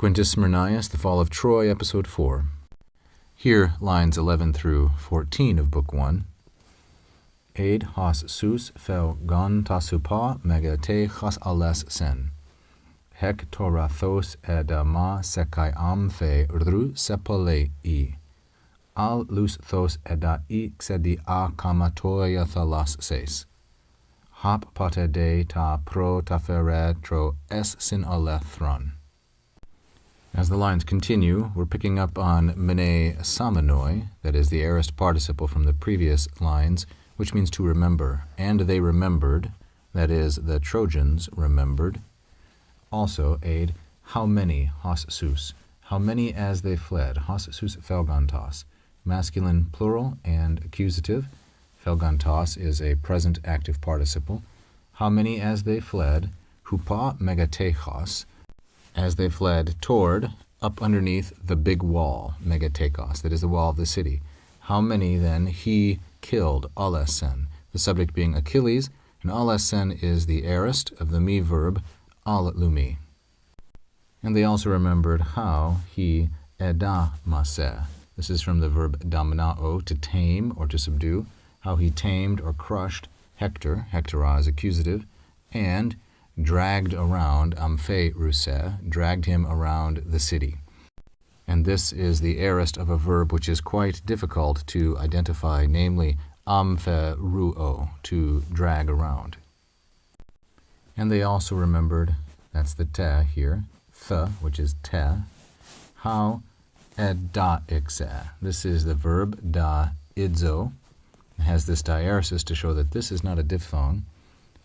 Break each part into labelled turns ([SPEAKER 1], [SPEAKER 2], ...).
[SPEAKER 1] Quintus Smyrnaeus, The Fall of Troy, Episode 4. Here, lines 11 through 14 of Book 1. Eid has sus fel gon tasupa mega te chas ales sen. Hek torathos edama sekai amfe ru sepole I. Al lus thos eda I xedi a kamatoya thalas ses. Hop pate de ta pro tafere tro es sin alethron. As the lines continue, we're picking up on mene samanoi, that is the aorist participle from the previous lines, which means to remember. And they remembered, that is, the Trojans remembered. Also, aid, how many, hos sus, how many as they fled, hos sus felgantos, masculine plural and accusative. Felgantos is a present active participle. How many as they fled, hupa megatechos, as they fled toward, up underneath the big wall, megatekos, that is the wall of the city. How many then he killed, alesen, the subject being Achilles, and alesen is the aorist of the me verb, al-lumi. And they also remembered how he edamase, this is from the verb damnao, to tame or to subdue, how he tamed or crushed Hector, hectora is accusative, and dragged around, amphe ruse, dragged him around the city. And this is the aorist of a verb which is quite difficult to identify, namely amphe ruo, to drag around. And they also remembered, that's the te here, th, which is te, how edaixe, this is the verb da idzo, it has this diaresis to show that this is not a diphthong,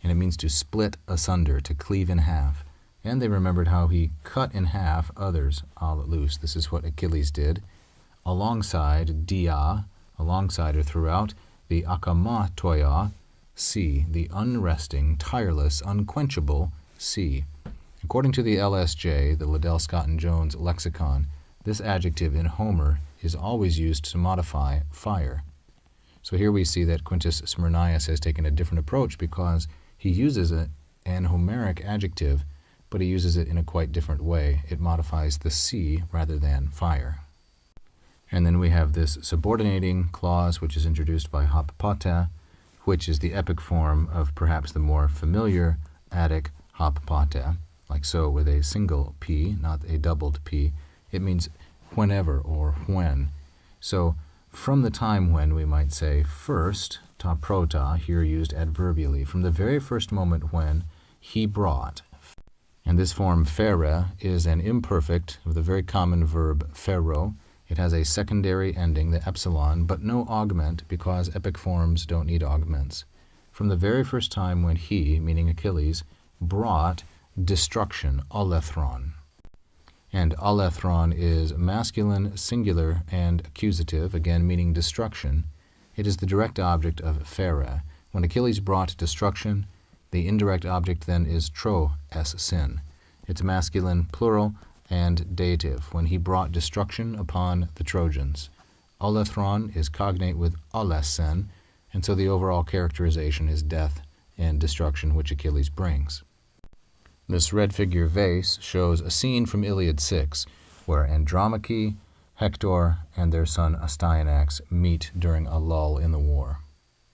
[SPEAKER 1] and it means to split asunder, to cleave in half. And they remembered how he cut in half others, al loose. This is what Achilles did. Alongside, dia, alongside or throughout, the akama toya, sea, the unresting, tireless, unquenchable sea. According to the LSJ, the Liddell Scott and Jones lexicon, this adjective in Homer is always used to modify fire. So here we see that Quintus Smyrnaeus has taken a different approach because he uses an Homeric adjective, but he uses it in a quite different way. It modifies the sea rather than fire. And then we have this subordinating clause, which is introduced by hop pate, which is the epic form of perhaps the more familiar Attic hop pate, like so with a single P, not a doubled P. It means whenever or when. So from the time when, we might say, first, ta prota, here used adverbially, from the very first moment when he brought. And this form fere is an imperfect of the very common verb fero. It has a secondary ending, the epsilon, but no augment because epic forms don't need augments. From the very first time when he, meaning Achilles, brought destruction, alethron. And alethron is masculine, singular, and accusative, again meaning destruction. It is the direct object of fere. When Achilles brought destruction, the indirect object then is tro es sin. It's masculine, plural, and dative, when he brought destruction upon the Trojans. Alethron is cognate with alesen, and so the overall characterization is death and destruction which Achilles brings. This red figure vase shows a scene from Iliad 6, where Andromache, Hector, and their son Astyanax meet during a lull in the war.